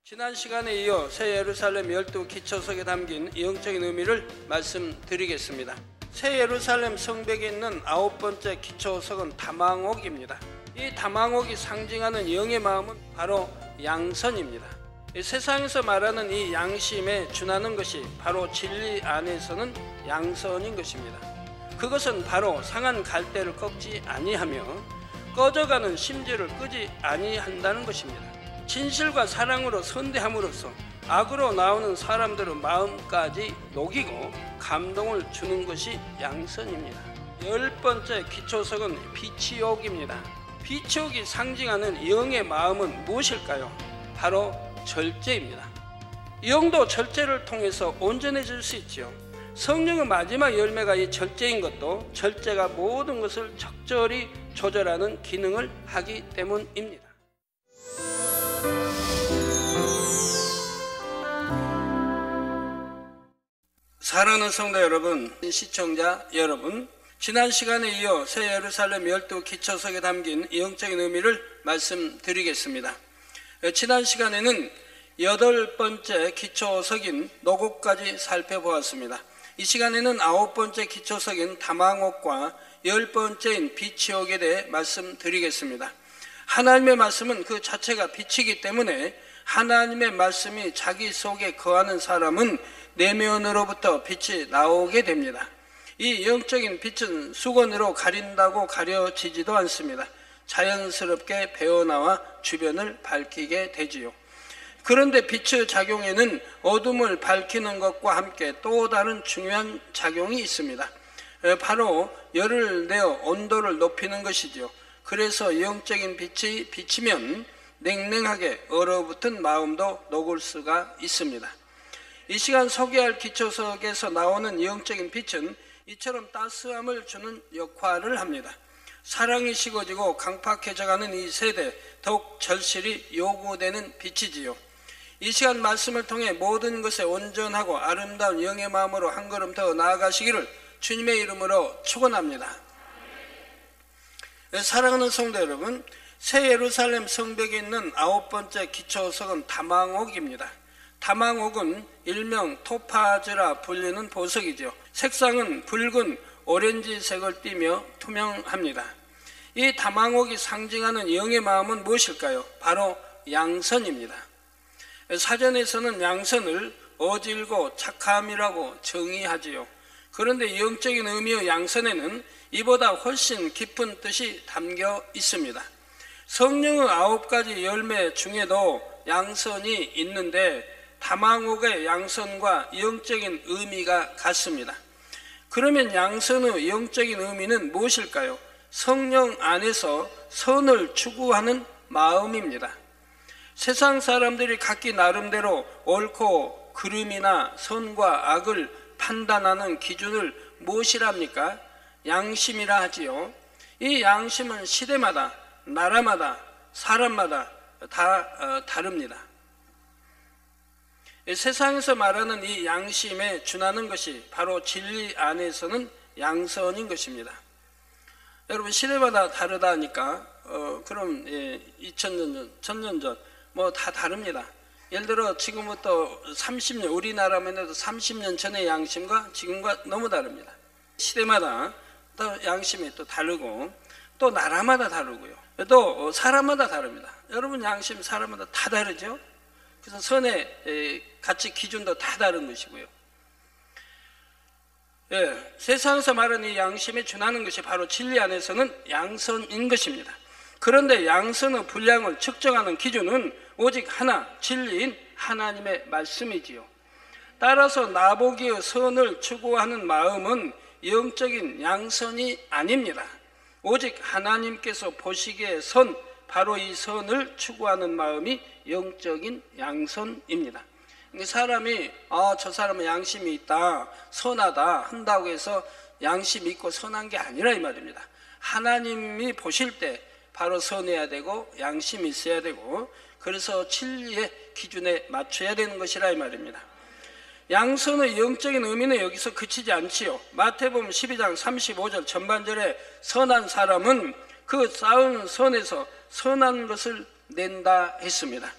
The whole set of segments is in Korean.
지난 시간에 이어 새 예루살렘 12기초석에 담긴 영적인 의미를 말씀드리겠습니다. 새 예루살렘 성벽에 있는 9번째 기초석은 다망옥입니다. 이 다망옥이 상징하는 영의 마음은 바로 양선입니다. 세상에서 말하는 이 양심에 준하는 것이 바로 진리 안에서는 양선인 것입니다. 그것은 바로 상한 갈대를 꺾지 아니하며 꺼져가는 심지를 끄지 아니한다는 것입니다. 진실과 사랑으로 선대함으로써 악으로 나오는 사람들의 마음까지 녹이고 감동을 주는 것이 양선입니다. 10번째 기초석은 비치옥입니다. 비치옥이 상징하는 영의 마음은 무엇일까요? 바로 절제입니다. 영도 절제를 통해서 온전해질 수 있지요. 성령의 마지막 열매가 이 절제인 것도 절제가 모든 것을 적절히 조절하는 기능을 하기 때문입니다. 사랑하는 성도 여러분, 시청자 여러분, 지난 시간에 이어 새 예루살렘 12기초석에 담긴 영적인 의미를 말씀드리겠습니다. 지난 시간에는 8번째 기초석인 노곡까지 살펴보았습니다. 이 시간에는 9번째 기초석인 다망옥과 10번째인 비치옥에 대해 말씀드리겠습니다. 하나님의 말씀은 그 자체가 빛이기 때문에 하나님의 말씀이 자기 속에 거하는 사람은 내면으로부터 빛이 나오게 됩니다. 이 영적인 빛은 수건으로 가린다고 가려지지도 않습니다. 자연스럽게 배어나와 주변을 밝히게 되지요. 그런데 빛의 작용에는 어둠을 밝히는 것과 함께 또 다른 중요한 작용이 있습니다. 바로 열을 내어 온도를 높이는 것이죠. 그래서 영적인 빛이 비치면 냉랭하게 얼어붙은 마음도 녹을 수가 있습니다. 이 시간 소개할 기초석에서 나오는 영적인 빛은 이처럼 따스함을 주는 역할을 합니다. 사랑이 식어지고 강팍해져가는 이 세대, 더욱 절실히 요구되는 빛이지요. 이 시간 말씀을 통해 모든 것에 온전하고 아름다운 영의 마음으로 한 걸음 더 나아가시기를 주님의 이름으로 축원합니다. 사랑하는 성도 여러분, 새 예루살렘 성벽에 있는 9번째 기초석은 다망옥입니다. 다망옥은 일명 토파즈라 불리는 보석이죠. 색상은 붉은 오렌지색을 띠며 투명합니다. 이 다망옥이 상징하는 영의 마음은 무엇일까요? 바로 양선입니다. 사전에서는 양선을 어질고 착함이라고 정의하지요. 그런데 영적인 의미의 양선에는 이보다 훨씬 깊은 뜻이 담겨 있습니다. 성령의 9가지 열매 중에도 양선이 있는데 다망옥의 양선과 영적인 의미가 같습니다. 그러면 양선의 영적인 의미는 무엇일까요? 성령 안에서 선을 추구하는 마음입니다. 세상 사람들이 각기 나름대로 옳고 그름이나 선과 악을 판단하는 기준을 무엇이랍니까? 양심이라 하지요. 이 양심은 시대마다, 나라마다, 사람마다 다 다릅니다. 세상에서 말하는 이 양심에 준하는 것이 바로 진리 안에서는 양선인 것입니다. 여러분, 시대마다 다르다니까 그럼 2000년 전, 1000년 전 뭐 다 다릅니다. 예를 들어 지금부터 30년, 우리나라만 해도 30년 전의 양심과 지금과 너무 다릅니다. 시대마다 또 양심이 또 다르고 또 나라마다 다르고요. 또 사람마다 다릅니다. 여러분, 양심 사람마다 다 다르죠? 그래서 선의 가치 기준도 다 다른 것이고요. 세상에서 말하는 이 양심에 준하는 것이 바로 진리 안에서는 양선인 것입니다. 그런데 양선의 분량을 측정하는 기준은 오직 하나, 진리인 하나님의 말씀이지요. 따라서 나보기의 선을 추구하는 마음은 영적인 양선이 아닙니다. 오직 하나님께서 보시기에 선, 바로 이 선을 추구하는 마음이 영적인 양선입니다. 사람이 저 사람은 양심이 있다, 선하다 한다고 해서 양심이 있고 선한 게 아니라 이 말입니다. 하나님이 보실 때 바로 선해야 되고 양심이 있어야 되고, 그래서 진리의 기준에 맞춰야 되는 것이라 이 말입니다. 양선의 영적인 의미는 여기서 그치지 않지요. 마태복음 12장 35절 전반절에 선한 사람은 그 쌓은 선에서 선한 것을 낸다 했습니다.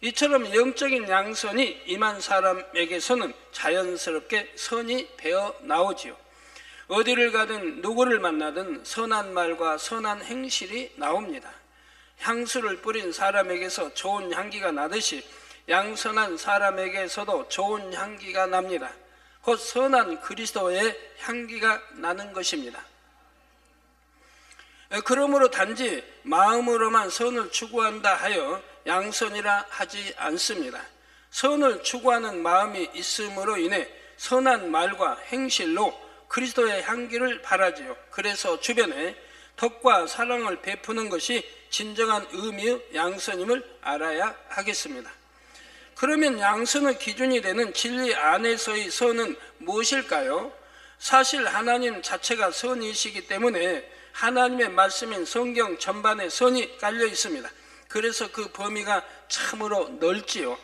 이처럼 영적인 양선이 임한 사람에게서는 자연스럽게 선이 배어 나오지요. 어디를 가든 누구를 만나든 선한 말과 선한 행실이 나옵니다. 향수를 뿌린 사람에게서 좋은 향기가 나듯이 양선한 사람에게서도 좋은 향기가 납니다. 곧 선한 그리스도의 향기가 나는 것입니다. 그러므로 단지 마음으로만 선을 추구한다 하여 양선이라 하지 않습니다. 선을 추구하는 마음이 있음으로 인해 선한 말과 행실로 그리스도의 향기를 바라지요. 그래서 주변에 덕과 사랑을 베푸는 것이 진정한 의미의 양선임을 알아야 하겠습니다. 그러면 양선의 기준이 되는 진리 안에서의 선은 무엇일까요? 사실 하나님 자체가 선이시기 때문에 하나님의 말씀인 성경 전반에 선이 깔려 있습니다. 그래서 그 범위가 참으로 넓지요.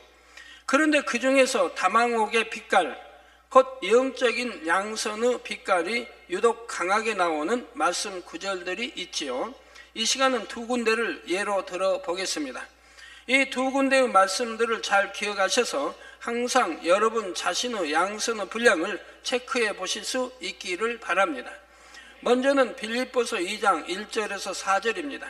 그런데 그 중에서 다망옥의 빛깔, 곧 영적인 양선의 빛깔이 유독 강하게 나오는 말씀 구절들이 있지요. 이 시간은 두 군데를 예로 들어보겠습니다. 이 두 군데의 말씀들을 잘 기억하셔서 항상 여러분 자신의 양선의 분량을 체크해 보실 수 있기를 바랍니다. 먼저는 빌립보서 2장 1절에서 4절입니다.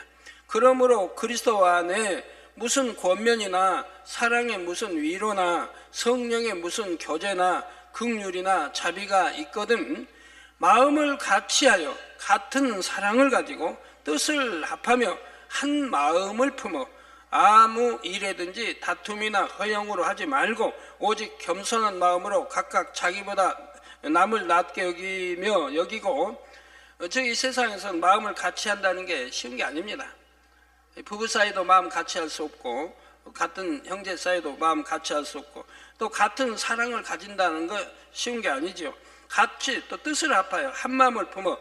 그러므로 그리스도 안에 무슨 권면이나 사랑의 무슨 위로나 성령의 무슨 교제나 긍휼이나 자비가 있거든 마음을 같이하여 같은 사랑을 가지고 뜻을 합하며 한 마음을 품어 아무 일에든지 다툼이나 허영으로 하지 말고 오직 겸손한 마음으로 각각 자기보다 남을 낮게 여기고 이 세상에서는 마음을 같이 한다는 게 쉬운 게 아닙니다. 부부 사이도 마음 같이 할 수 없고 같은 형제 사이도 마음 같이 할 수 없고 또 같은 사랑을 가진다는 거 쉬운 게 아니죠. 같이 또 뜻을 합하여 한 마음을 품어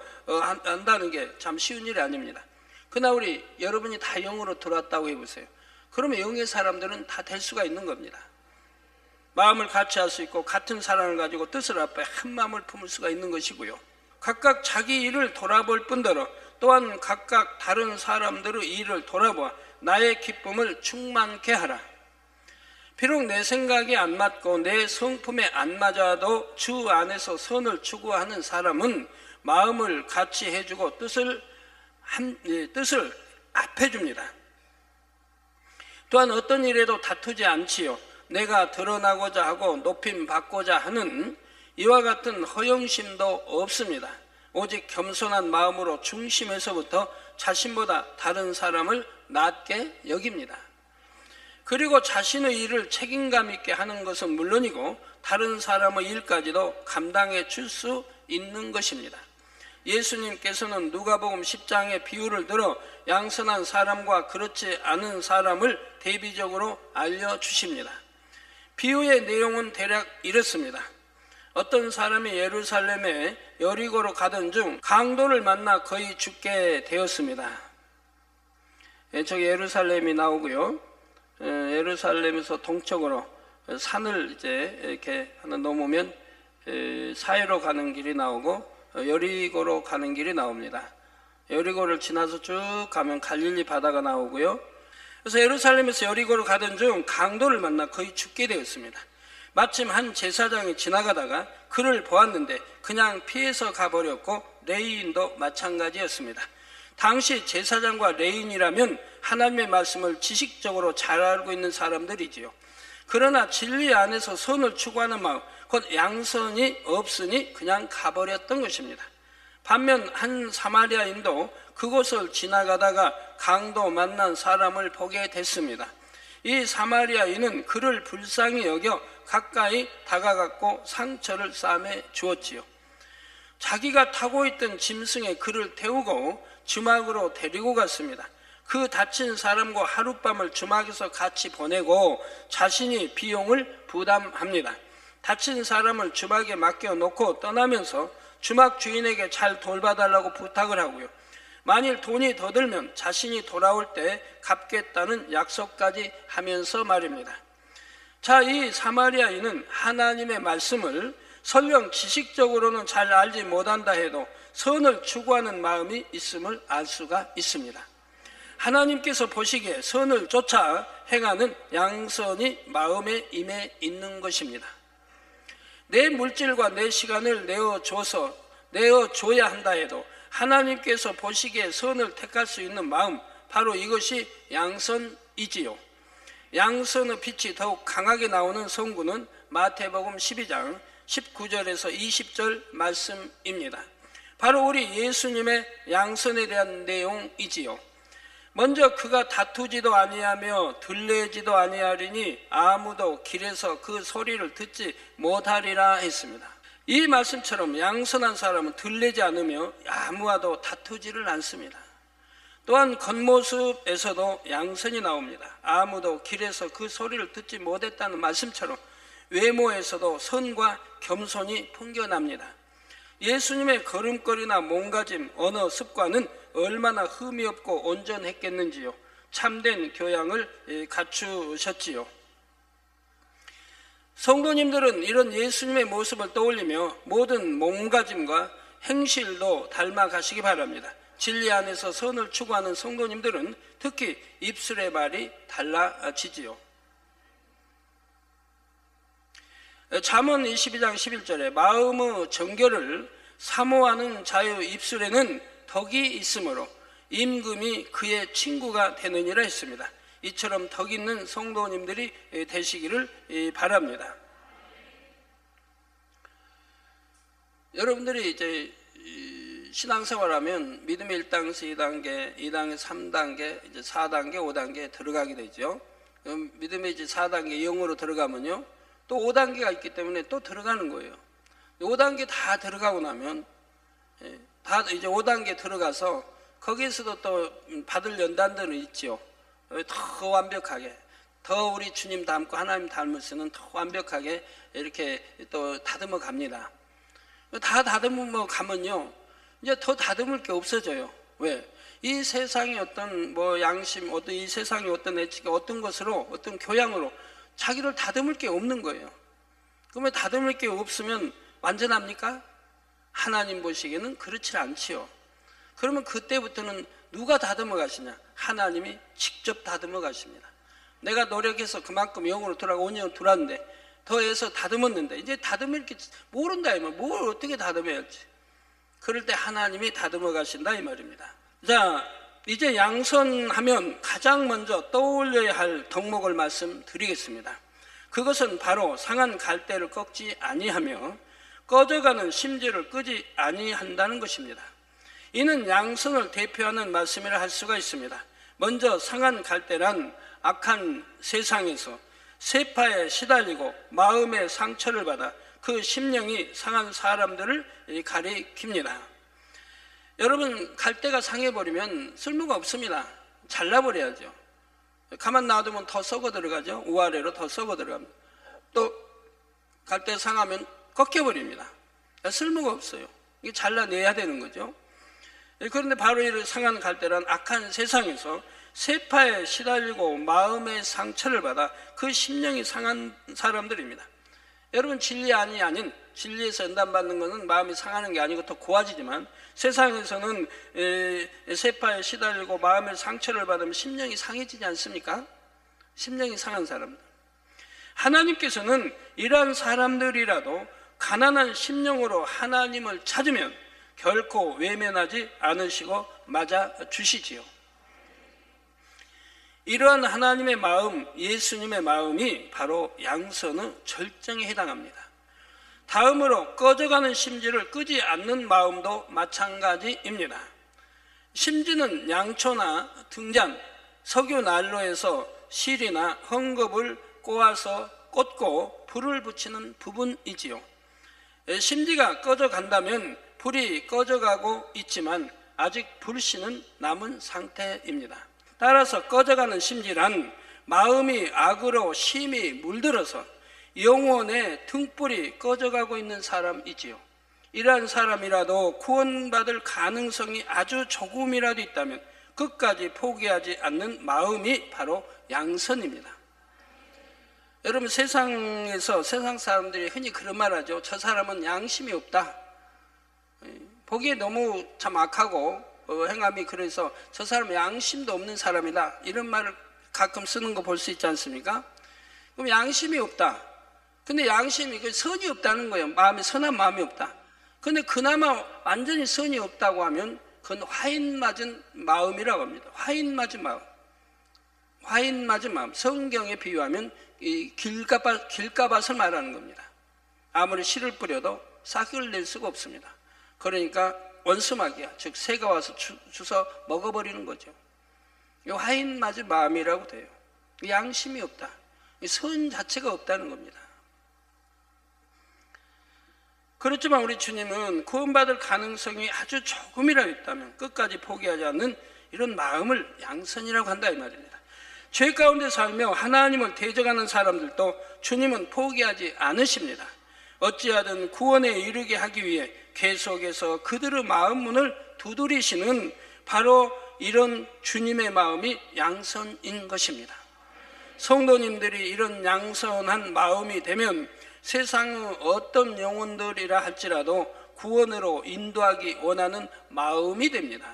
한다는 게 참 쉬운 일이 아닙니다. 그러나 우리 여러분이 다 영으로 들어왔다고 해보세요. 그러면 영의 사람들은 다 될 수가 있는 겁니다. 마음을 같이 할 수 있고 같은 사랑을 가지고 뜻을 합하여 한 마음을 품을 수가 있는 것이고요. 각각 자기 일을 돌아볼 뿐더러 또한 각각 다른 사람들의 일을 돌아보아 나의 기쁨을 충만케 하라. 비록 내 생각이 안 맞고 내 성품에 안 맞아도 주 안에서 선을 추구하는 사람은 마음을 같이 해주고 뜻을 합해줍니다. 또한 어떤 일에도 다투지 않지요. 내가 드러나고자 하고 높임 받고자 하는 이와 같은 허영심도 없습니다. 오직 겸손한 마음으로 중심에서부터 자신보다 다른 사람을 낮게 여깁니다. 그리고 자신의 일을 책임감 있게 하는 것은 물론이고 다른 사람의 일까지도 감당해 줄 수 있는 것입니다. 예수님께서는 누가복음 10장의 비유를 들어 양선한 사람과 그렇지 않은 사람을 대비적으로 알려주십니다. 비유의 내용은 대략 이렇습니다. 어떤 사람이 예루살렘에 여리고로 가던 중 강도를 만나 거의 죽게 되었습니다. 저기 예루살렘이 나오고요. 예루살렘에서 동쪽으로 산을 이제 이렇게 하나 넘으면 사이로 가는 길이 나오고 여리고로 가는 길이 나옵니다. 여리고를 지나서 쭉 가면 갈릴리 바다가 나오고요. 그래서 예루살렘에서 여리고로 가던 중 강도를 만나 거의 죽게 되었습니다. 마침 한 제사장이 지나가다가 그를 보았는데 그냥 피해서 가버렸고 레위인도 마찬가지였습니다. 당시 제사장과 레위인이라면 하나님의 말씀을 지식적으로 잘 알고 있는 사람들이지요. 그러나 진리 안에서 선을 추구하는 마음, 곧 양선이 없으니 그냥 가버렸던 것입니다. 반면 한 사마리아인도 그곳을 지나가다가 강도 만난 사람을 보게 됐습니다. 이 사마리아인은 그를 불쌍히 여겨 가까이 다가갔고 상처를 싸매 주었지요. 자기가 타고 있던 짐승에 그를 태우고 주막으로 데리고 갔습니다. 그 다친 사람과 하룻밤을 주막에서 같이 보내고 자신이 비용을 부담합니다. 다친 사람을 주막에 맡겨놓고 떠나면서 주막 주인에게 잘 돌봐달라고 부탁을 하고요. 만일 돈이 더 들면 자신이 돌아올 때 갚겠다는 약속까지 하면서 말입니다. 자, 이 사마리아인은 하나님의 말씀을 설령 지식적으로는 잘 알지 못한다 해도 선을 추구하는 마음이 있음을 알 수가 있습니다. 하나님께서 보시기에 선을 쫓아 행하는 양선이 마음에 임해 있는 것입니다. 내 물질과 내 시간을 내어줘야 한다 해도 하나님께서 보시기에 선을 택할 수 있는 마음, 바로 이것이 양선이지요. 양선의 빛이 더욱 강하게 나오는 성구는 마태복음 12장 19절에서 20절 말씀입니다. 바로 우리 예수님의 양선에 대한 내용이지요. 먼저 그가 다투지도 아니하며 들레지도 아니하리니 아무도 길에서 그 소리를 듣지 못하리라 했습니다. 이 말씀처럼 양선한 사람은 들레지 않으며 아무와도 다투지를 않습니다. 또한 겉모습에서도 양선이 나옵니다. 아무도 길에서 그 소리를 듣지 못했다는 말씀처럼 외모에서도 선과 겸손이 풍겨납니다. 예수님의 걸음걸이나 몸가짐, 언어, 습관은 얼마나 흠이 없고 온전했겠는지요. 참된 교양을 갖추셨지요. 성도님들은 이런 예수님의 모습을 떠올리며 모든 몸가짐과 행실도 닮아가시기 바랍니다. 진리 안에서 선을 추구하는 성도님들은 특히 입술의 말이 달라지지요. 잠언 22장 11절에 마음의 정결을 사모하는 자의 입술에는 덕이 있으므로 임금이 그의 친구가 되느니라 했습니다. 이처럼 덕 있는 성도님들이 되시기를 바랍니다. 여러분들이 이제 신앙생활하면 믿음의 1단계, 2단계, 2단계, 3단계, 이제 4단계, 5단계에 들어가게 되죠. 믿음의 이제 4단계 영으로 들어가면요, 또 5단계가 있기 때문에 또 들어가는 거예요. 5단계 다 들어가고 나면 다 이제 5단계 들어가서 거기에서도 또 받을 연단들은 있죠. 더 완벽하게, 더 우리 주님 닮고 하나님 닮으시는 더 완벽하게 이렇게 또 다듬어 갑니다. 다 다듬어 가면요, 이제 더 다듬을 게 없어져요. 왜? 이 세상의 어떤 양심, 어떤 이 세상의 어떤 애측, 어떤 것으로, 어떤 교양으로 자기를 다듬을 게 없는 거예요. 그러면 다듬을 게 없으면 완전합니까? 하나님 보시기에는 그렇지 않지요. 그러면 그때부터는 누가 다듬어 가시냐? 하나님이 직접 다듬어 가십니다. 내가 노력해서 그만큼 영으로 돌아가 5년 돌았는데 더해서 다듬었는데 이제 다듬을 게 모른다 이 말. 뭘 어떻게 다듬어야 할지. 그럴 때 하나님이 다듬어 가신다 이 말입니다. 자, 이제 양선하면 가장 먼저 떠올려야 할 덕목을 말씀드리겠습니다. 그것은 바로 상한 갈대를 꺾지 아니하며 꺼져가는 심지를 끄지 아니한다는 것입니다. 이는 양선을 대표하는 말씀이라 할 수가 있습니다. 먼저 상한 갈대란 악한 세상에서 세파에 시달리고 마음의 상처를 받아 그 심령이 상한 사람들을 가리킵니다. 여러분, 갈대가 상해버리면 쓸모가 없습니다. 잘라버려야죠. 가만 놔두면 더 썩어 들어가죠. 우아래로 더 썩어 들어갑니다. 또 갈대 상하면 꺾여버립니다. 쓸모가 없어요. 이게 잘라내야 되는 거죠. 그런데 바로 이 상한 갈대란 악한 세상에서 세파에 시달리고 마음의 상처를 받아 그 심령이 상한 사람들입니다. 여러분, 진리 아닌 진리에서 연단받는 것은 마음이 상하는 게 아니고 더 고와지지만 세상에서는 세파에 시달리고 마음의 상처를 받으면 심령이 상해지지 않습니까? 심령이 상한 사람들. 하나님께서는 이러한 사람들이라도 가난한 심령으로 하나님을 찾으면 결코 외면하지 않으시고 맞아주시지요. 이러한 하나님의 마음, 예수님의 마음이 바로 양선의 절정에 해당합니다. 다음으로 꺼져가는 심지를 끄지 않는 마음도 마찬가지입니다. 심지는 양초나 등잔, 석유 난로에서 실이나 헝겊을 꼬아서 꽂고 불을 붙이는 부분이지요. 심지가 꺼져간다면 불이 꺼져가고 있지만 아직 불씨는 남은 상태입니다. 따라서 꺼져가는 심지란 마음이 악으로 심히 물들어서 영혼의 등불이 꺼져가고 있는 사람이지요. 이러한 사람이라도 구원받을 가능성이 아주 조금이라도 있다면 끝까지 포기하지 않는 마음이 바로 양선입니다. 여러분, 세상에서 세상 사람들이 흔히 그런 말 하죠. 저 사람은 양심이 없다. 보기에 너무 참 악하고 행함이 그래서 저 사람은 양심도 없는 사람이다, 이런 말을 가끔 쓰는 거 볼 수 있지 않습니까? 그럼 양심이 없다. 근데 양심이 선이 없다는 거예요. 마음에 선한 마음이 없다. 근데 그나마 완전히 선이 없다고 하면 그건 화인 맞은 마음이라고 합니다. 화인 맞은 마음. 화인 맞은 마음. 성경에 비유하면 이 길가밭을 말하는 겁니다. 아무리 씨를 뿌려도 싹을 낼 수가 없습니다. 그러니까 원수막이야. 즉 새가 와서 주워 먹어버리는 거죠. 이 화인 맞은 마음이라고 돼요. 양심이 없다. 선 자체가 없다는 겁니다. 그렇지만 우리 주님은 구원받을 가능성이 아주 조금이라도 있다면 끝까지 포기하지 않는 이런 마음을 양선이라고 한다 이 말입니다. 죄 가운데 살며 하나님을 대적하는 사람들도 주님은 포기하지 않으십니다. 어찌하든 구원에 이르게 하기 위해 계속해서 그들의 마음 문을 두드리시는 바로 이런 주님의 마음이 양선인 것입니다. 성도님들이 이런 양선한 마음이 되면 세상의 어떤 영혼들이라 할지라도 구원으로 인도하기 원하는 마음이 됩니다.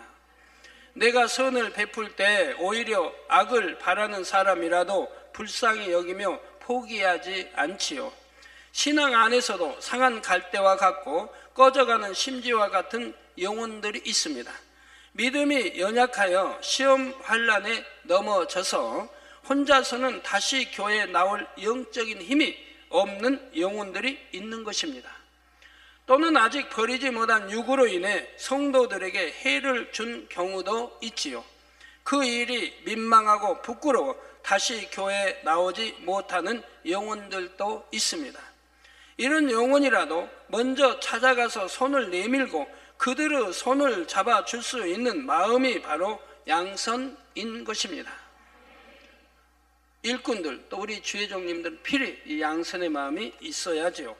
내가 선을 베풀 때 오히려 악을 바라는 사람이라도 불쌍히 여기며 포기하지 않지요. 신앙 안에서도 상한 갈대와 같고 꺼져가는 심지와 같은 영혼들이 있습니다. 믿음이 연약하여 시험 환란에 넘어져서 혼자서는 다시 교회에 나올 영적인 힘이 없는 영혼들이 있는 것입니다. 또는 아직 버리지 못한 육으로 인해 성도들에게 해를 준 경우도 있지요. 그 일이 민망하고 부끄러워 다시 교회에 나오지 못하는 영혼들도 있습니다. 이런 영혼이라도 먼저 찾아가서 손을 내밀고 그들의 손을 잡아줄 수 있는 마음이 바로 양선인 것입니다. 일꾼들, 또 우리 주의종님들은 필히 이 양선의 마음이 있어야죠.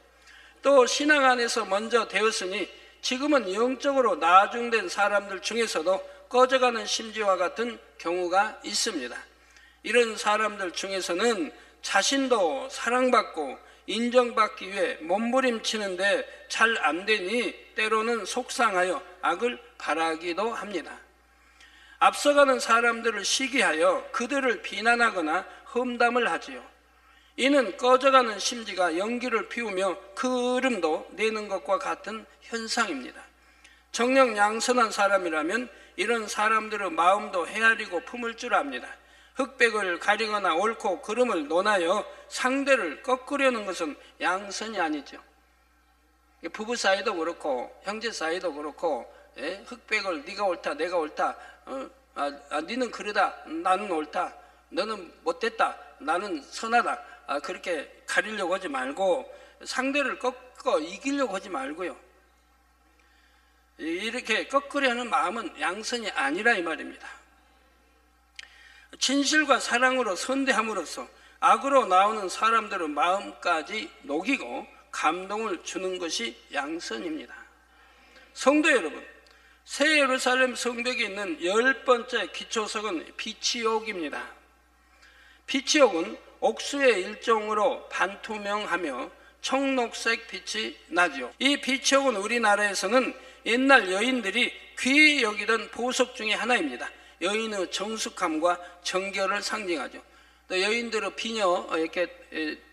또 신앙 안에서 먼저 되었으니 지금은 영적으로 나중된 사람들 중에서도 꺼져가는 심지와 같은 경우가 있습니다. 이런 사람들 중에서는 자신도 사랑받고 인정받기 위해 몸부림치는데 잘 안 되니 때로는 속상하여 악을 바라기도 합니다. 앞서가는 사람들을 시기하여 그들을 비난하거나 험담을 하지요. 이는 꺼져가는 심지가 연기를 피우며 그 흐름도 내는 것과 같은 현상입니다. 정녕 양선한 사람이라면 이런 사람들의 마음도 헤아리고 품을 줄 압니다. 흑백을 가리거나 옳고 그름을 논하여 상대를 꺾으려는 것은 양선이 아니죠. 부부 사이도 그렇고 형제 사이도 그렇고 흑백을 네가 옳다 내가 옳다 너는 그러다 나는 옳다 너는 못됐다 나는 선하다 그렇게 가리려고 하지 말고 상대를 꺾어 이기려고 하지 말고요. 이렇게 꺾으려 하는 마음은 양선이 아니라 이 말입니다. 진실과 사랑으로 선대함으로써 악으로 나오는 사람들의 마음까지 녹이고 감동을 주는 것이 양선입니다. 성도 여러분, 새 예루살렘 성벽에 있는 10번째 기초석은 비치옥입니다. 비치옥은 옥수의 일종으로 반투명하며 청록색 빛이 나죠. 이 비치옥은 우리나라에서는 옛날 여인들이 귀히 여기던 보석 중에 하나입니다. 여인의 정숙함과 정결을 상징하죠. 또 여인들의 비녀 이렇게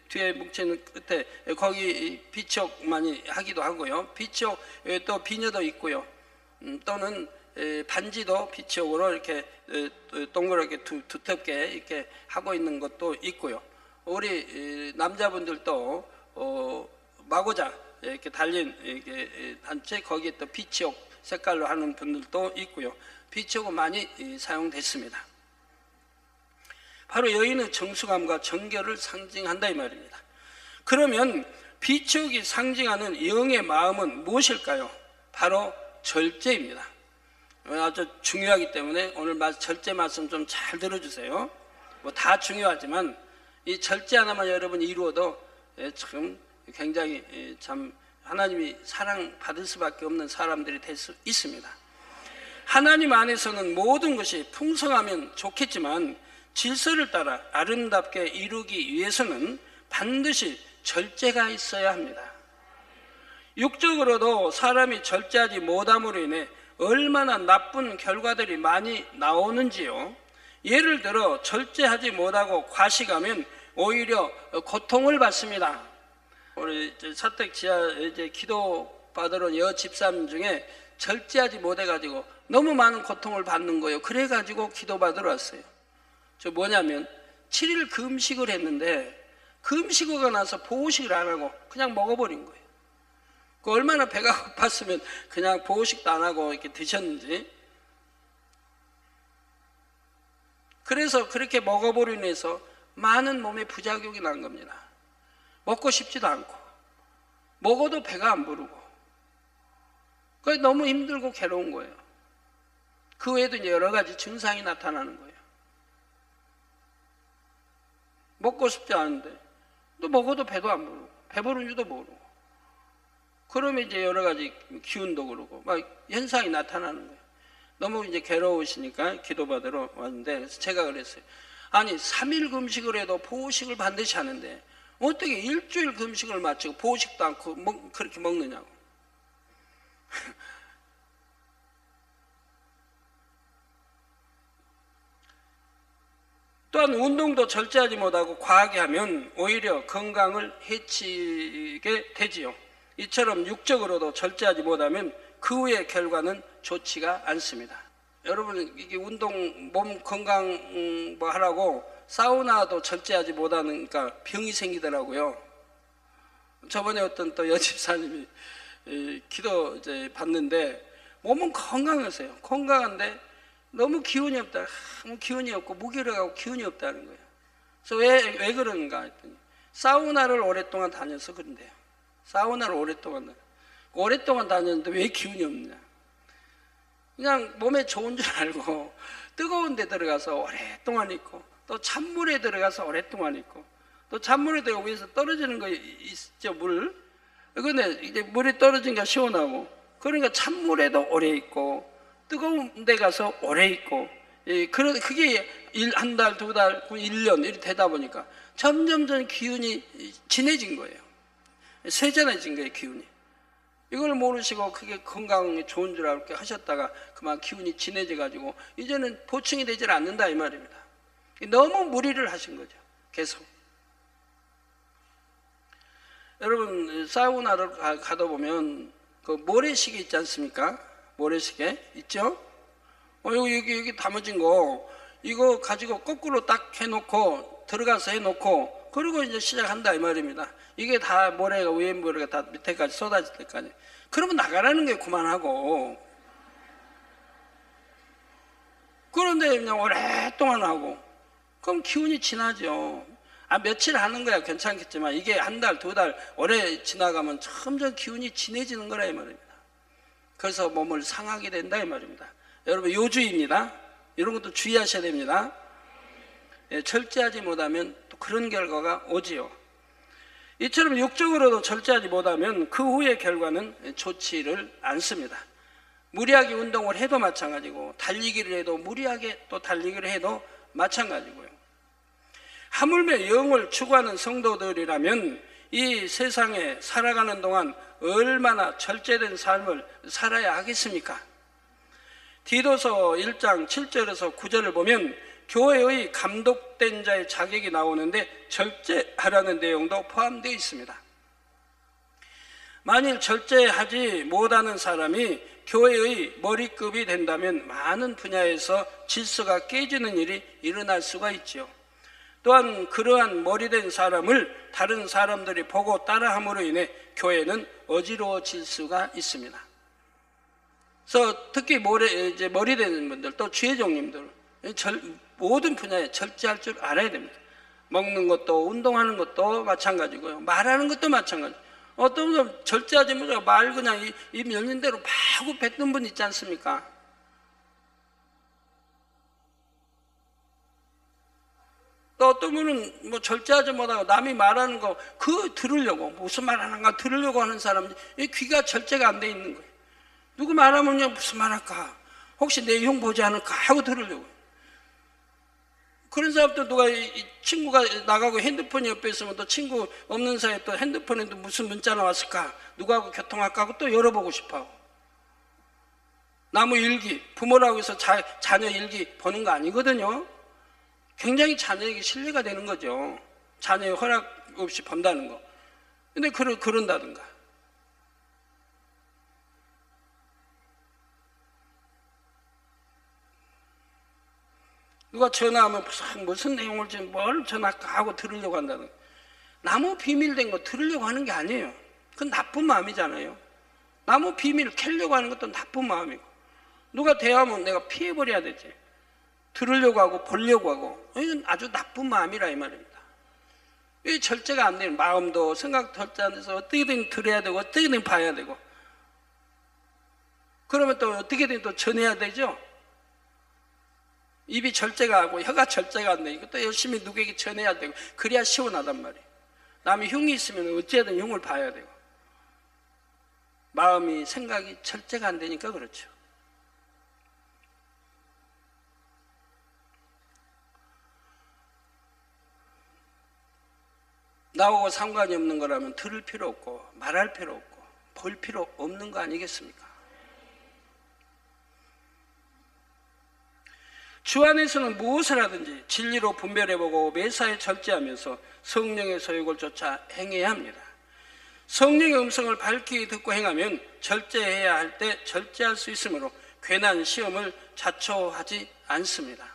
뒤에 뭉치는 끝에 거기 비치옥 많이 하기도 하고요. 비치옥 또 비녀도 있고요. 또는 반지도 비치옥으로 이렇게 동그랗게 두텁게 이렇게 하고 있는 것도 있고요. 우리 남자분들도 마고자 이렇게 달린 이렇게 단체 거기에 또 비치옥 색깔로 하는 분들도 있고요. 비치옥은 많이 사용됐습니다. 바로 여인의 정숙함과 정결을 상징한다 이 말입니다. 그러면 비치옥이 상징하는 영의 마음은 무엇일까요? 바로 절제입니다. 아주 중요하기 때문에 오늘 절제 말씀 좀 잘 들어주세요. 뭐 다 중요하지만 이 절제 하나만 여러분 이루어도 참 굉장히 참 하나님이 사랑받을 수밖에 없는 사람들이 될 수 있습니다. 하나님 안에서는 모든 것이 풍성하면 좋겠지만 질서를 따라 아름답게 이루기 위해서는 반드시 절제가 있어야 합니다. 육적으로도 사람이 절제하지 못함으로 인해 얼마나 나쁜 결과들이 많이 나오는지요. 예를 들어 절제하지 못하고 과식하면 오히려 고통을 받습니다. 우리 사택 지하 이제 기도 받으러 온 여 집사님 중에 절제하지 못해가지고 너무 많은 고통을 받는 거예요. 그래가지고 기도 받으러 왔어요. 저 뭐냐면 7일 금식을 했는데 금식어가 나서 보호식을 안 하고 그냥 먹어버린 거예요. 그 얼마나 배가 고팠으면 그냥 보호식도 안 하고 이렇게 드셨는지. 그래서 그렇게 먹어버리고 해서 많은 몸에 부작용이 난 겁니다. 먹고 싶지도 않고 먹어도 배가 안 부르고 그게 너무 힘들고 괴로운 거예요. 그 외에도 이제 여러 가지 증상이 나타나는 거예요. 먹고 싶지 않은데 또 먹어도 배도 안 부르고 배부른 줄도 모르고 그러면 이제 여러 가지 기운도 그러고 막 현상이 나타나는 거예요. 너무 이제 괴로우시니까 기도받으러 왔는데 그래서 제가 그랬어요. 아니 3일 금식을 해도 보호식을 반드시 하는데 어떻게 일주일 금식을 마치고 보호식도 않고 그렇게 먹느냐고. 또한 운동도 절제하지 못하고 과하게 하면 오히려 건강을 해치게 되지요. 이처럼 육적으로도 절제하지 못하면 그 후의 결과는 좋지가 않습니다. 여러분 이게 운동 몸 건강 뭐 하라고 사우나도 절제하지 못하니까 병이 생기더라고요. 저번에 어떤 또 여집사님이 기도 이제 받는데 몸은 건강하세요. 건강한데 너무 기운이 없다. 아무 기운이 없고 무기력하고 기운이 없다는 거예요. 그래서 왜 그런가 했더니 사우나를 오랫동안 다녀서 그런데요. 사우나를 오랫동안 다녔는데 왜 기운이 없냐. 그냥 몸에 좋은 줄 알고 뜨거운 데 들어가서 오랫동안 있고 또 찬물에 들어가서 오랫동안 있고 또 찬물에 들어가 위에서 떨어지는 거 있죠, 물. 근데 이제 물이 떨어지니까 시원하고 그러니까 찬물에도 오래 있고 뜨거운 데 가서 오래 있고 그게 한 달, 두 달, 1년 이렇게 되다 보니까 점점 기운이 진해진 거예요. 세전해진 거예요, 기운이. 이걸 모르시고 그게 건강에 좋은 줄 알고 하셨다가 그만 기운이 진해져 가지고 이제는 보충이 되질 않는다 이 말입니다. 너무 무리를 하신 거죠. 계속. 여러분 사우나를 가다 보면 그 모래시계 있지 않습니까? 모래시계 있죠? 여기 담아진 거 이거 가지고 거꾸로 딱 해놓고 들어가서 해놓고 그리고 이제 시작한다 이 말입니다. 이게 다 모래가 위에 모래가 다 밑에까지 쏟아질 때까지. 그러면 나가라는 게 그만하고. 그런데 그냥 오랫동안 하고 그럼 기운이 진하죠. 며칠 하는 거야 괜찮겠지만 이게 한 달, 두 달 오래 지나가면 점점 기운이 진해지는 거라 이 말입니다. 그래서 몸을 상하게 된다 이 말입니다. 여러분 요주입니다. 이런 것도 주의하셔야 됩니다. 절제하지 못하면 또 그런 결과가 오지요. 이처럼 육적으로도 절제하지 못하면 그 후의 결과는 좋지를 않습니다. 무리하게 운동을 해도 마찬가지고 달리기를 해도 무리하게 또 달리기를 해도 마찬가지고요. 하물며 영을 추구하는 성도들이라면 이 세상에 살아가는 동안 얼마나 절제된 삶을 살아야 하겠습니까? 디도서 1장 7절에서 9절을 보면 교회의 감독된 자의 자격이 나오는데 절제하라는 내용도 포함되어 있습니다. 만일 절제하지 못하는 사람이 교회의 머리급이 된다면 많은 분야에서 질서가 깨지는 일이 일어날 수가 있죠. 또한 그러한 머리된 사람을 다른 사람들이 보고 따라함으로 인해 교회는 어지러워질 수가 있습니다. 그래서 특히 머리된 분들 또 주회종님들 모든 분야에 절제할 줄 알아야 됩니다. 먹는 것도 운동하는 것도 마찬가지고요. 말하는 것도 마찬가지. 어떤 분은 절제하지 못하고 말 그냥 입 열린 대로 마구 뱉는 분 있지 않습니까? 또 어떤 분은 뭐 절제하지 못하고 남이 말하는 거 그거 들으려고 무슨 말 하는가 들으려고 하는 사람이 귀가 절제가 안 돼 있는 거예요. 누구 말하면 그냥 무슨 말 할까? 혹시 내용 보지 않을까? 하고 들으려고. 그런 사람도 누가 친구가 나가고 핸드폰이 옆에 있으면 또 친구 없는 사이에 또 핸드폰에도 무슨 문자나 왔을까? 누구하고 교통할까 하고 또 열어보고 싶어 하고. 나무 일기, 부모라고 해서 자녀 일기 보는 거 아니거든요. 굉장히 자녀에게 신뢰가 되는 거죠. 자녀의 허락 없이 본다는 거. 근데 그런다든가. 누가 전화하면 무슨 내용을 뭘 전화하고 들으려고 한다든가. 나무 비밀된 거 들으려고 하는 게 아니에요. 그건 나쁜 마음이잖아요. 나무 비밀 캐려고 하는 것도 나쁜 마음이고. 누가 대화하면 내가 피해버려야 되지. 들으려고 하고 보려고 하고. 이건 아주 나쁜 마음이라 이 말입니다. 이 절제가 안 되는 마음도 생각도 절제 안 돼서 어떻게든 들어야 되고 어떻게든 봐야 되고. 그러면 또 어떻게든 또 전해야 되죠. 입이 절제가 하고 혀가 절제가 안 되니까 또 열심히 누구에게 전해야 되고. 그래야 시원하단 말이에요. 남이 흉이 있으면 어찌하든 흉을 봐야 되고. 마음이 생각이 절제가 안 되니까 그렇죠. 나하고 상관이 없는 거라면 들을 필요 없고 말할 필요 없고 볼 필요 없는 거 아니겠습니까? 주 안에서는 무엇을 하든지 진리로 분별해보고 매사에 절제하면서 성령의 소욕을 쫓아 행해야 합니다. 성령의 음성을 밝히 듣고 행하면 절제해야 할 때 절제할 수 있으므로 괜한 시험을 자초하지 않습니다.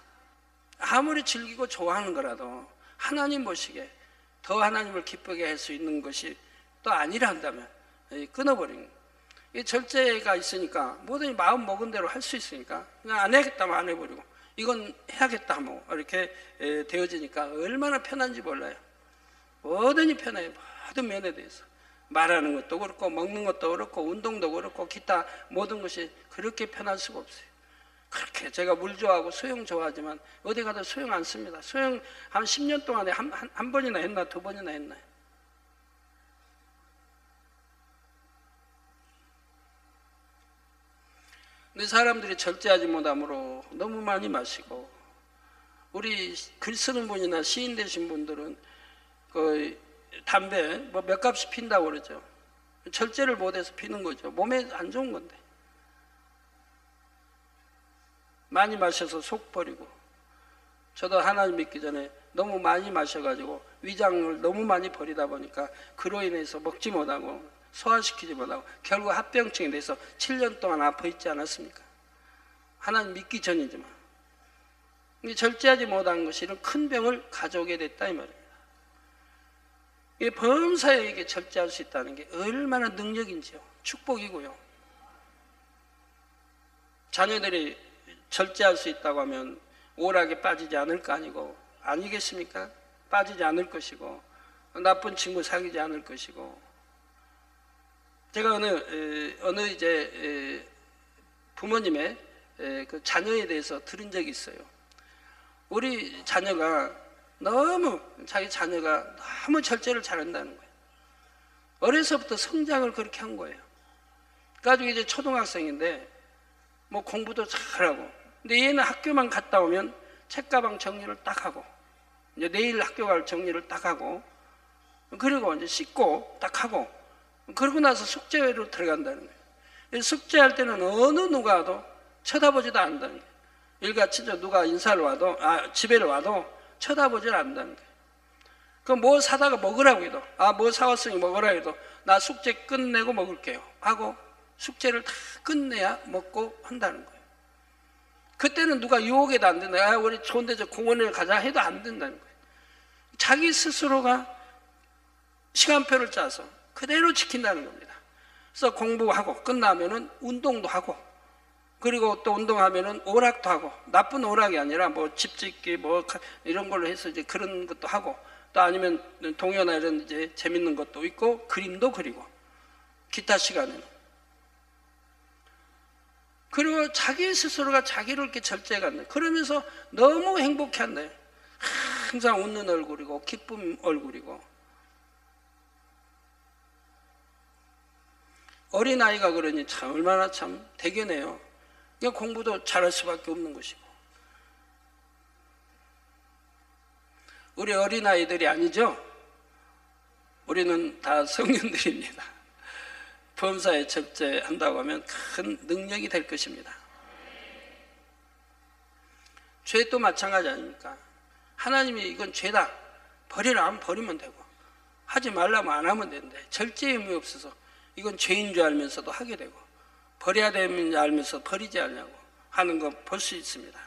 아무리 즐기고 좋아하는 거라도 하나님 보시기에 더 하나님을 기쁘게 할 수 있는 것이 또 아니라 한다면 끊어버리는 거예요. 이 절제가 있으니까 뭐든지 마음 먹은 대로 할 수 있으니까 그냥 안 해야겠다면 안 해버리고 이건 해야겠다 하면 이렇게 되어지니까 얼마나 편한지 몰라요. 뭐든지 편해요. 모든 면에 대해서. 말하는 것도 그렇고 먹는 것도 그렇고 운동도 그렇고 기타 모든 것이 그렇게 편할 수가 없어요. 그렇게 제가 물 좋아하고 수영 좋아하지만 어디 가도 수영 안 씁니다. 수영 한 10년 동안에 한 번이나 했나 두 번이나 했나요? 근데 사람들이 절제하지 못함으로 너무 많이 마시고 우리 글 쓰는 분이나 시인 되신 분들은 그 담배 뭐 몇 값씩 핀다고 그러죠. 절제를 못해서 피는 거죠. 몸에 안 좋은 건데. 많이 마셔서 속 버리고. 저도 하나님 믿기 전에 너무 많이 마셔가지고 위장을 너무 많이 버리다 보니까 그로 인해서 먹지 못하고 소화시키지 못하고 결국 합병증이 돼서 7년 동안 아파 있지 않았습니까? 하나님 믿기 전이지만. 절제하지 못한 것이 이런 큰 병을 가져오게 됐다 이 말입니다. 이 범사에게 절제할 수 있다는 게 얼마나 능력인지요. 축복이고요. 자녀들이 절제할 수 있다고 하면 오락에 빠지지 않을 거 아니겠습니까? 빠지지 않을 것이고 나쁜 친구 사귀지 않을 것이고. 제가 어느 이제 부모님의 그 자녀에 대해서 들은 적이 있어요. 우리 자녀가 자기 자녀가 너무 절제를 잘한다는 거예요. 어려서부터 성장을 그렇게 한 거예요. 가지고 이제 초등학생인데 뭐 공부도 잘하고. 근데 얘는 학교만 갔다 오면 책가방 정리를 딱 하고 이제 내일 학교 갈 정리를 딱 하고 그리고 이제 씻고 딱 하고 그러고 나서 숙제로 들어간다는 거예요. 숙제할 때는 어느 누가 와도 쳐다보지도 않는다는 거예요. 일같이 누가 인사를 와도 집에를 와도 쳐다보질 않는다는 거예요. 그럼 뭐 사다가 먹으라고 해도 뭐 사왔으니 먹으라 해도 나 숙제 끝내고 먹을게요 하고 숙제를 다 끝내야 먹고 한다는 거예요. 그때는 누가 유혹해도 안 된다. 우리 좋은데 저 공원에 가자 해도 안 된다는 거예요. 자기 스스로가 시간표를 짜서 그대로 지킨다는 겁니다. 그래서 공부하고 끝나면은 운동도 하고 그리고 또 운동하면은 오락도 하고 나쁜 오락이 아니라 뭐 집짓기 뭐 이런 걸로 해서 이제 그런 것도 하고 또 아니면 동요나 이런 이제 재밌는 것도 있고 그림도 그리고 기타 시간에는 그리고 자기 스스로가 자기를 이렇게 절제해간다. 그러면서 너무 행복해한다. 항상 웃는 얼굴이고 기쁜 얼굴이고. 어린아이가 그러니 참 얼마나 참 대견해요. 그러니까 공부도 잘할 수밖에 없는 것이고. 우리 어린아이들이 아니죠. 우리는 다 성년들입니다. 범사에 절제한다고 하면 큰 능력이 될 것입니다. 죄도 마찬가지 아닙니까? 하나님이 이건 죄다, 버리라 하면 버리면 되고, 하지 말라면 안 하면 되는데, 절제의 의미 없어서 이건 죄인 줄 알면서도 하게 되고, 버려야 되는 줄 알면서 버리지 않냐고 하는 거 볼 수 있습니다.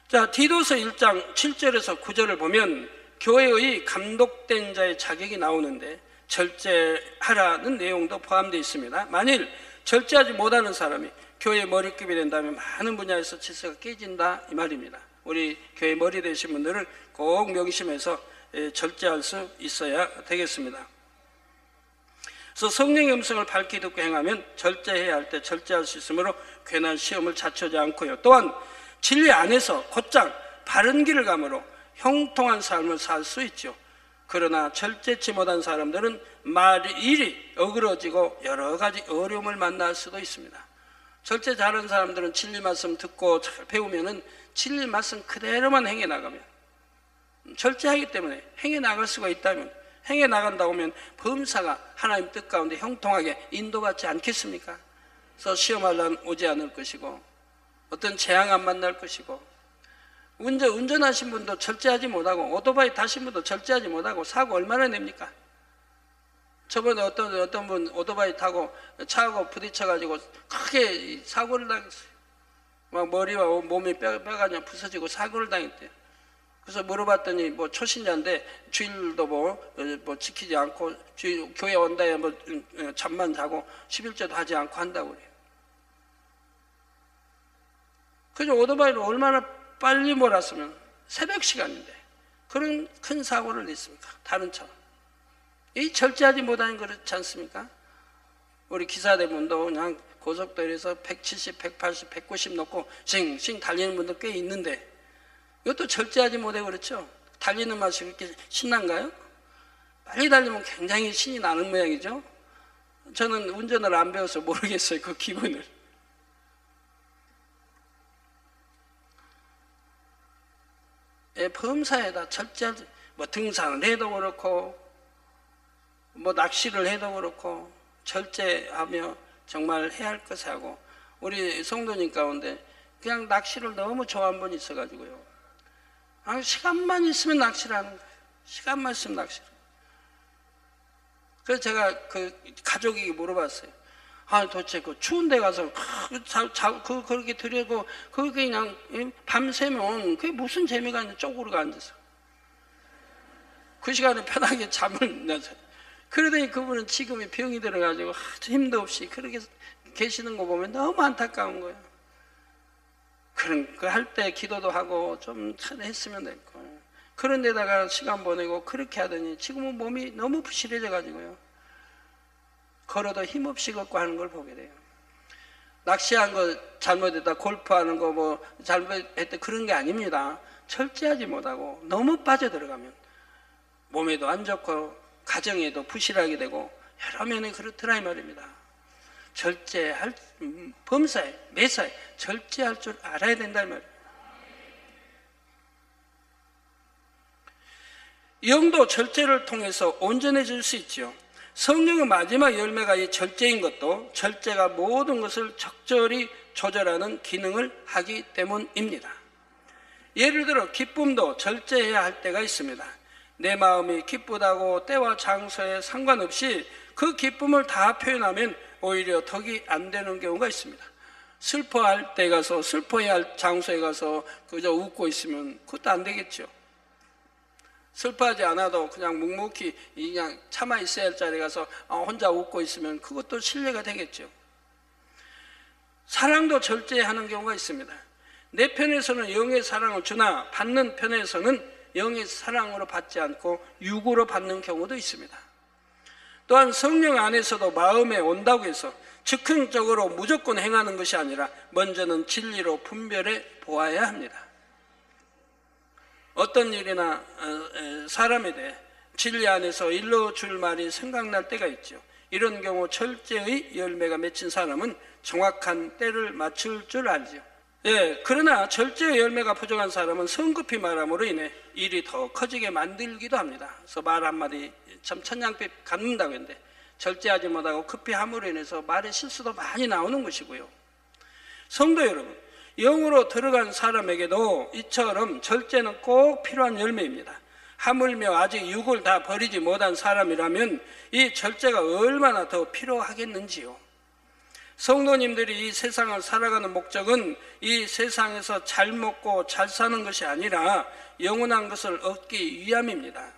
자, 디도서 1장 7절에서 9절을 보면 교회의 감독된 자의 자격이 나오는데 절제하라는 내용도 포함되어 있습니다. 만일 절제하지 못하는 사람이 교회의 머리급이 된다면 많은 분야에서 질서가 깨진다 이 말입니다. 우리 교회 머리 되신 분들은 꼭 명심해서 절제할 수 있어야 되겠습니다. 그래서 성령의 음성을 밝히 듣고 행하면 절제해야 할 때 절제할 수 있으므로 괜한 시험을 자초하지 않고요. 또한 진리 안에서 곧장 바른 길을 감으로 형통한 삶을 살 수 있죠. 그러나 절제치 못한 사람들은 일이 어그러지고 여러 가지 어려움을 만날 수도 있습니다. 절제 잘하는 사람들은 진리 말씀 듣고 잘 배우면은 진리 말씀 그대로만 행해 나가면, 절제하기 때문에 행해 나갈 수가 있다면, 행해 나간다고 하면 범사가 하나님 뜻 가운데 형통하게 인도받지 않겠습니까? 그래서 시험할 날 오지 않을 것이고, 어떤 재앙 안 만날 것이고, 운전하신 분도 절제하지 못하고, 오토바이 타신 분도 절제하지 못하고 사고 얼마나 냅니까? 저번에 어떤 분 오토바이 타고 차하고 부딪혀가지고 크게 사고를 당했어요. 막 머리와 몸이 뼈가 그냥 부서지고 사고를 당했대요. 그래서 물어봤더니 뭐 초신자인데 주일도 뭐 지키지 않고 교회 온다에 뭐 잠만 자고 11조도 하지 않고 한다고 그래요. 그래서 오토바이를 얼마나 빨리 몰았으면 새벽 시간인데 그런 큰 사고를 냈습니까? 다른 차. 이 절제하지 못하는 그렇지 않습니까? 우리 기사대분도 그냥 고속도로에서 170, 180, 190 놓고 싱싱 달리는 분도 꽤 있는데 이것도 절제하지 못해 그렇죠? 달리는 맛이 그렇게 신난가요? 빨리 달리면 굉장히 신이 나는 모양이죠? 저는 운전을 안 배워서 모르겠어요, 그 기분을. 범사에다 절제하지, 뭐 등산을 해도 그렇고, 뭐 낚시를 해도 그렇고, 절제하며 정말 해야 할 것을 하고, 우리 성도님 가운데 그냥 낚시를 너무 좋아하는 분이 있어가지고요. 시간만 있으면 낚시를 하는 거예요. 시간만 있으면 낚시를. 그래서 제가 그 가족에게 물어봤어요. 도대체 그 추운 데 가서 그렇게 들여고 그렇게 그냥 밤새면 그게 무슨 재미가 있는 쪼그리고 앉아서 그 시간에 편하게 잠을 자서 그러더니 그분은 지금이 병이 들어가지고 힘도 없이 그렇게 계시는 거 보면 너무 안타까운 거예요. 그런 거 할 때 기도도 하고 좀 했으면 됐고 그런 데다가 시간 보내고 그렇게 하더니 지금은 몸이 너무 부실해져 가지고요. 걸어도 힘없이 걷고 하는 걸 보게 돼요. 낚시한 거 잘못했다, 골프하는 거 뭐 잘못했다 그런 게 아닙니다. 절제하지 못하고 너무 빠져들어가면 몸에도 안 좋고 가정에도 부실하게 되고 여러 면에 그렇더라 이 말입니다. 절제할 범사에 매사에 절제할 줄 알아야 된다 이 말이에요. 영도 절제를 통해서 온전해질 수 있죠. 성령의 마지막 열매가 이 절제인 것도 절제가 모든 것을 적절히 조절하는 기능을 하기 때문입니다. 예를 들어 기쁨도 절제해야 할 때가 있습니다. 내 마음이 기쁘다고 때와 장소에 상관없이 그 기쁨을 다 표현하면 오히려 덕이 안 되는 경우가 있습니다. 슬퍼할 때 가서 슬퍼해야 할 장소에 가서 그저 웃고 있으면 그것도 안 되겠죠. 슬퍼하지 않아도 그냥 묵묵히 그냥 참아 있어야 할 자리에 가서 혼자 웃고 있으면 그것도 신뢰가 되겠죠. 사랑도 절제하는 경우가 있습니다. 내 편에서는 영의 사랑을 주나 받는 편에서는 영의 사랑으로 받지 않고 육으로 받는 경우도 있습니다. 또한 성령 안에서도 마음에 온다고 해서 즉흥적으로 무조건 행하는 것이 아니라 먼저는 진리로 분별해 보아야 합니다. 어떤 일이나 사람에 대해 진리 안에서 일러줄 말이 생각날 때가 있죠. 이런 경우 절제의 열매가 맺힌 사람은 정확한 때를 맞출 줄 알죠. 그러나 절제의 열매가 부족한 사람은 성급히 말함으로 인해 일이 더 커지게 만들기도 합니다. 그래서 말 한마디 참 천냥빚 갚는다고 했는데 절제하지 못하고 급히 함으로 인해서 말의 실수도 많이 나오는 것이고요. 성도 여러분, 영으로 들어간 사람에게도 이처럼 절제는 꼭 필요한 열매입니다. 하물며 아직 육을 다 버리지 못한 사람이라면 이 절제가 얼마나 더 필요하겠는지요. 성도님들이 이 세상을 살아가는 목적은 이 세상에서 잘 먹고 잘 사는 것이 아니라 영원한 것을 얻기 위함입니다.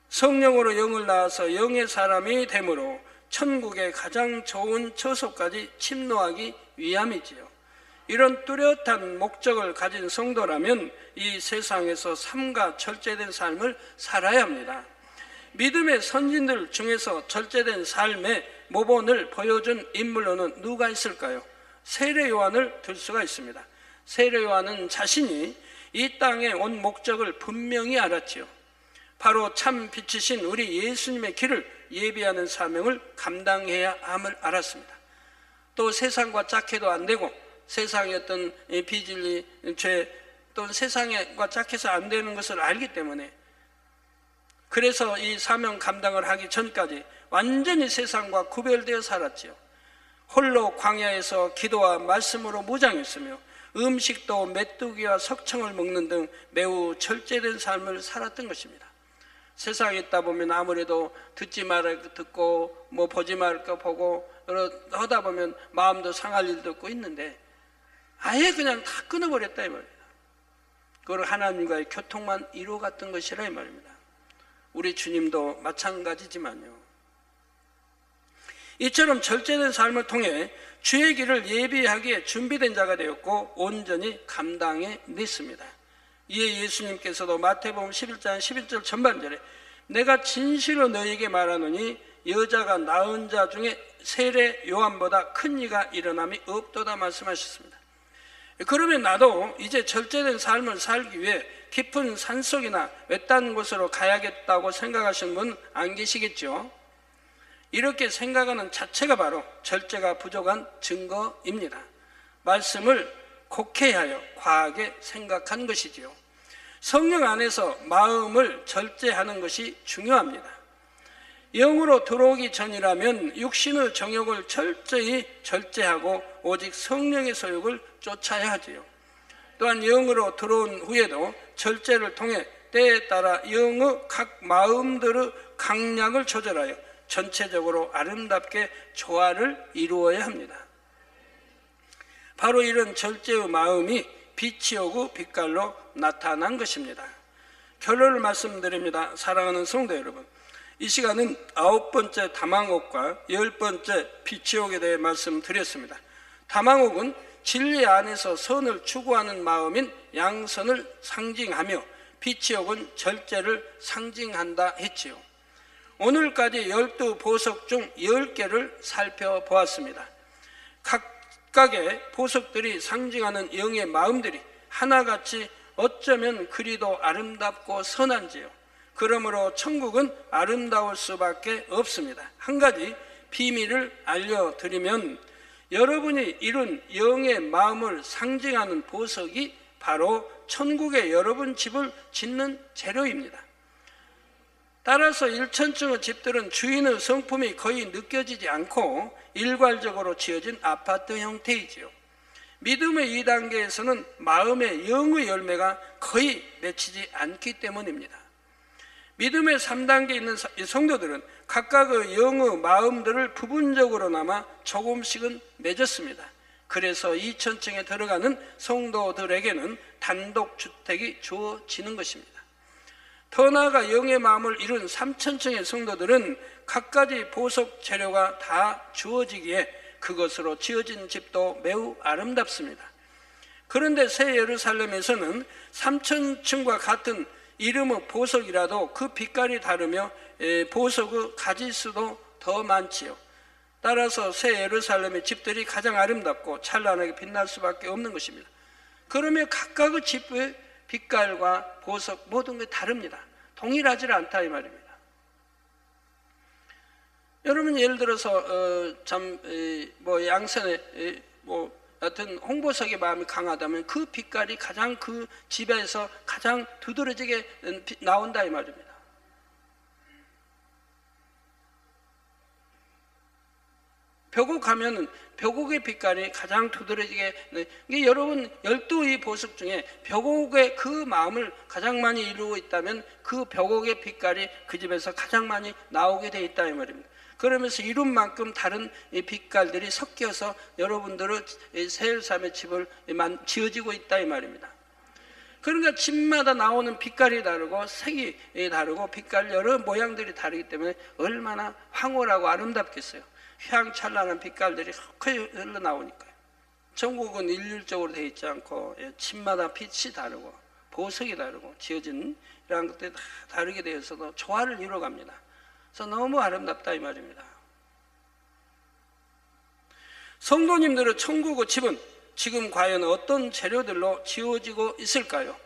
성령으로 영을 낳아서 영의 사람이 되므로 천국의 가장 좋은 처소까지 침노하기 위함이지요. 이런 뚜렷한 목적을 가진 성도라면 이 세상에서 삼가 절제된 삶을 살아야 합니다. 믿음의 선진들 중에서 절제된 삶의 모본을 보여준 인물로는 누가 있을까요? 세례 요한을 들 수가 있습니다. 세례 요한은 자신이 이 땅에 온 목적을 분명히 알았지요. 바로 참 빛이신 우리 예수님의 길을 예비하는 사명을 감당해야 함을 알았습니다. 또 세상과 짝해도 안 되고 세상의 어떤 비진리, 죄 또는 세상과 짝해서 안 되는 것을 알기 때문에, 그래서 이 사명 감당을 하기 전까지 완전히 세상과 구별되어 살았지요. 홀로 광야에서 기도와 말씀으로 무장했으며 음식도 메뚜기와 석청을 먹는 등 매우 절제된 삶을 살았던 것입니다. 세상에 있다 보면 아무래도 듣지 말을 듣고 뭐 보지 말을 거 보고 하다 보면 마음도 상할 일도 있고 있는데 아예 그냥 다 끊어버렸다 이 말입니다. 그걸 하나님과의 교통만 이루어갔던 것이라 이 말입니다. 우리 주님도 마찬가지지만요. 이처럼 절제된 삶을 통해 주의 길을 예비하기에 준비된 자가 되었고 온전히 감당해 냈습니다. 이에 예수님께서도 마태복음 11장 11절 전반절에 내가 진실로 너희에게 말하노니 여자가 낳은 자 중에 세례 요한보다 큰 이가 일어남이 없도다 말씀하셨습니다. 그러면 나도 이제 절제된 삶을 살기 위해 깊은 산속이나 외딴 곳으로 가야겠다고 생각하시는 분 안 계시겠죠? 이렇게 생각하는 자체가 바로 절제가 부족한 증거입니다. 말씀을 곡해하여 과하게 생각한 것이지요. 성령 안에서 마음을 절제하는 것이 중요합니다. 영으로 들어오기 전이라면 육신의 정욕을 철저히 절제하고 오직 성령의 소욕을 쫓아야 하지요. 또한 영으로 들어온 후에도 절제를 통해 때에 따라 영의 각 마음들의 강약을 조절하여 전체적으로 아름답게 조화를 이루어야 합니다. 바로 이런 절제의 마음이 빛이 오고 빛깔로 나타난 것입니다. 결론을 말씀드립니다. 사랑하는 성도 여러분, 이 시간은 9번째 다망옥과 10번째 빛이 오게 대해 말씀드렸습니다. 다망옥은 진리 안에서 선을 추구하는 마음인 양선을 상징하며 빛이 오은 절제를 상징한다 했지요. 오늘까지 12보석 중 10개를 살펴보았습니다. 각각의 보석들이 상징하는 영의 마음들이 하나같이 어쩌면 그리도 아름답고 선한지요. 그러므로 천국은 아름다울 수밖에 없습니다. 한 가지 비밀을 알려드리면 여러분이 이룬 영의 마음을 상징하는 보석이 바로 천국의 여러분 집을 짓는 재료입니다. 따라서 1층의 집들은 주인의 성품이 거의 느껴지지 않고 일괄적으로 지어진 아파트 형태이지요. 믿음의 2단계에서는 마음의 영의 열매가 거의 맺히지 않기 때문입니다. 믿음의 3단계에 있는 성도들은 각각의 영의 마음들을 부분적으로나마 조금씩은 맺었습니다. 그래서 2000층에 들어가는 성도들에게는 단독주택이 주어지는 것입니다. 더 나아가 영의 마음을 이룬 3000층의 성도들은 갖가지 보석 재료가 다 주어지기에 그것으로 지어진 집도 매우 아름답습니다. 그런데 새 예루살렘에서는 3000층과 같은 이름의 보석이라도 그 빛깔이 다르며 보석의 가지수도 더 많지요. 따라서 새 예루살렘의 집들이 가장 아름답고 찬란하게 빛날 수밖에 없는 것입니다. 그러면 각각의 집의 빛깔과 보석 모든 게 다릅니다. 동일하지 않다 이 말입니다. 여러분 예를 들어서 양산에 하여튼 홍보석의 마음이 강하다면 그 빛깔이 가장 그 집에서 가장 두드러지게 나온다 이 말입니다. 벽옥하면은 벽옥의 빛깔이 가장 두드러지게, 이게 여러분 12의 보석 중에 벽옥의 그 마음을 가장 많이 이루고 있다면 그 벽옥의 빛깔이 그 집에서 가장 많이 나오게 돼 있다 이 말입니다. 그러면서 이룬 만큼 다른 빛깔들이 섞여서 여러분들의 새 예루살렘의 집을 지어지고 있다 이 말입니다. 그러니까 집마다 나오는 빛깔이 다르고 색이 다르고 빛깔 여러 모양들이 다르기 때문에 얼마나 황홀하고 아름답겠어요. 휘황찬란한 빛깔들이 흘러나오니까요. 전국은 일률적으로 되어 있지 않고 집마다 빛이 다르고 보석이 다르고 지어진 이러한 것들이 다 다르게 되어서도 조화를 이루어갑니다. 그래서 너무 아름답다 이 말입니다. 성도님들의 천국의 집은 지금 과연 어떤 재료들로 지어지고 있을까요?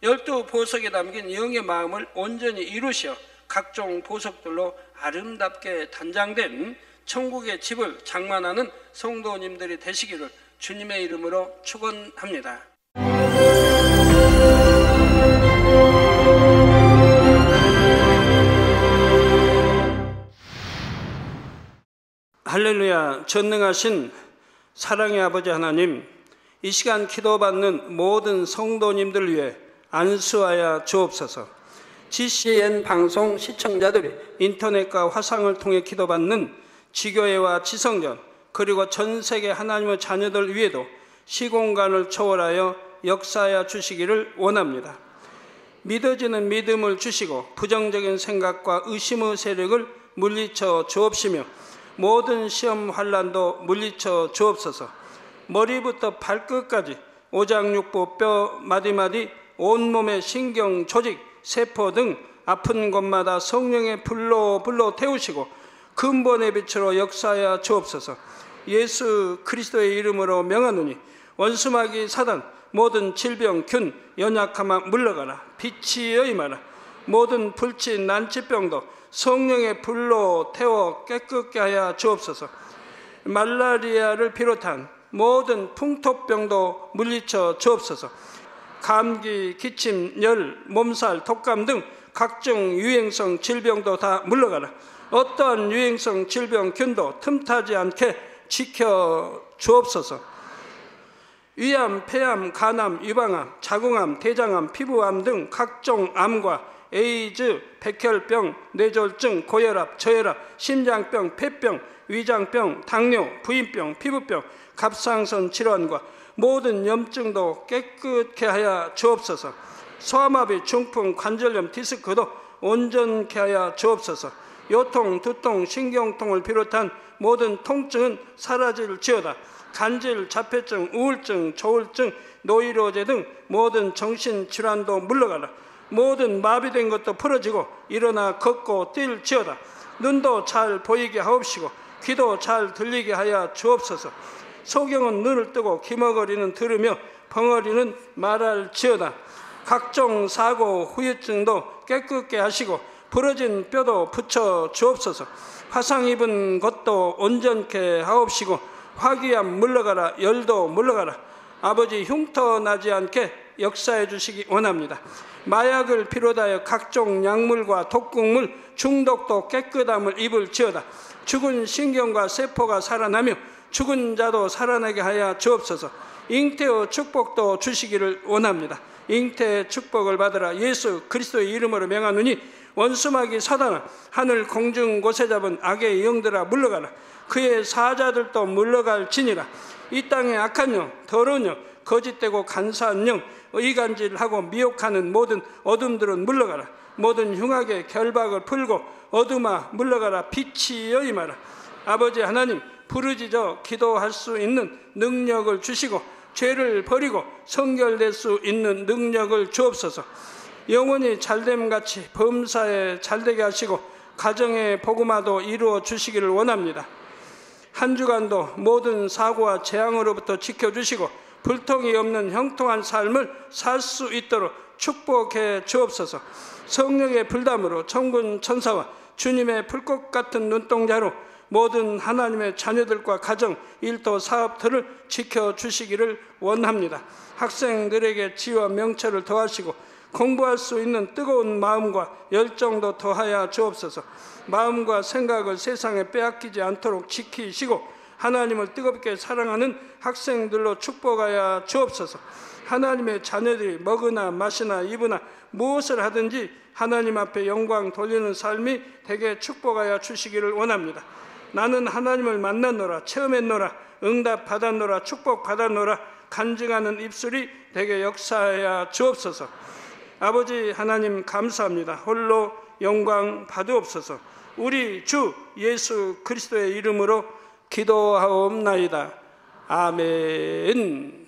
12보석에 담긴 영의 마음을 온전히 이루시어 각종 보석들로 아름답게 단장된 천국의 집을 장만하는 성도님들이 되시기를 주님의 이름으로 축원합니다. 할렐루야. 전능하신 사랑의 아버지 하나님, 이 시간 기도받는 모든 성도님들 위해 안수하여 주옵소서. GCN 방송 시청자들이 인터넷과 화상을 통해 기도받는 지교회와 지성전 그리고 전 세계 하나님의 자녀들 위에도 시공간을 초월하여 역사하여 주시기를 원합니다. 믿어지는 믿음을 주시고 부정적인 생각과 의심의 세력을 물리쳐 주옵시며 모든 시험 환난도 물리쳐 주옵소서. 머리부터 발끝까지 오장육부 뼈 마디마디 온몸의 신경 조직 세포 등 아픈 곳마다 성령의 불로 태우시고 근본의 빛으로 역사하여 주옵소서. 예수 그리스도의 이름으로 명하노니 원수마귀 사단 모든 질병 균 연약함아 물러가라. 빛이여 임하라. 모든 불치 난치병도 성령의 불로 태워 깨끗게 하여 주옵소서. 말라리아를 비롯한 모든 풍토병도 물리쳐 주옵소서. 감기, 기침, 열, 몸살, 독감 등 각종 유행성 질병도 다 물러가라. 어떠한 유행성 질병 균도 틈타지 않게 지켜 주옵소서. 위암, 폐암, 간암, 유방암, 자궁암, 대장암, 피부암 등 각종 암과 에이즈, 백혈병, 뇌졸중, 고혈압, 저혈압, 심장병, 폐병, 위장병, 당뇨, 부인병, 피부병, 갑상선 질환과 모든 염증도 깨끗게 하여 주옵소서. 소아마비, 중풍, 관절염, 디스크도 온전케 하여 주옵소서. 요통, 두통, 신경통을 비롯한 모든 통증은 사라질지어다. 간질, 자폐증, 우울증, 조울증, 노이로제 등 모든 정신질환도 물러가라. 모든 마비된 것도 풀어지고 일어나 걷고 뛸지어다. 눈도 잘 보이게 하옵시고 귀도 잘 들리게 하여 주옵소서. 소경은 눈을 뜨고 기머거리는 들으며 벙어리는 말할지어다. 각종 사고 후유증도 깨끗게 하시고 부러진 뼈도 붙여 주옵소서. 화상 입은 것도 온전케 하옵시고 화기암 물러가라. 열도 물러가라. 아버지 흉터 나지 않게 역사해 주시기 원합니다. 마약을 비롯하여 각종 약물과 독극물 중독도 깨끗함을 입을지어다. 죽은 신경과 세포가 살아나며 죽은 자도 살아나게 하여 주옵소서. 잉태의 축복도 주시기를 원합니다. 잉태의 축복을 받으라. 예수 그리스도의 이름으로 명하노니 원수마귀 사단아 하늘 공중 곳에 잡은 악의 영들아 물러가라. 그의 사자들도 물러갈지니라. 이 땅의 악한 영, 더러운 영, 거짓되고 간사한 영, 의간질하고 미혹하는 모든 어둠들은 물러가라. 모든 흉악의 결박을 풀고 어둠아 물러가라. 빛이여 임하라. 아버지 하나님, 부르짖어 기도할 수 있는 능력을 주시고 죄를 버리고 성결될 수 있는 능력을 주옵소서. 영원히 잘됨같이 범사에 잘되게 하시고 가정의 복음화도 이루어 주시기를 원합니다. 한 주간도 모든 사고와 재앙으로부터 지켜주시고 불통이 없는 형통한 삶을 살 수 있도록 축복해 주옵소서. 성령의 불담으로 천군 천사와 주님의 불꽃 같은 눈동자로 모든 하나님의 자녀들과 가정, 일도, 사업들을 지켜주시기를 원합니다. 학생들에게 지혜와 명철을 더하시고 공부할 수 있는 뜨거운 마음과 열정도 더하여 주옵소서. 마음과 생각을 세상에 빼앗기지 않도록 지키시고 하나님을 뜨겁게 사랑하는 학생들로 축복하여 주옵소서. 하나님의 자녀들이 먹으나 마시나 입으나 무엇을 하든지 하나님 앞에 영광 돌리는 삶이 되게 축복하여 주시기를 원합니다. 나는 하나님을 만났노라, 체험했노라, 응답 받았노라, 축복 받았노라 간증하는 입술이 되게 역사하여 주옵소서. 아버지 하나님 감사합니다. 홀로 영광 받으옵소서. 우리 주 예수 그리스도의 이름으로 기도하옵나이다. 아멘.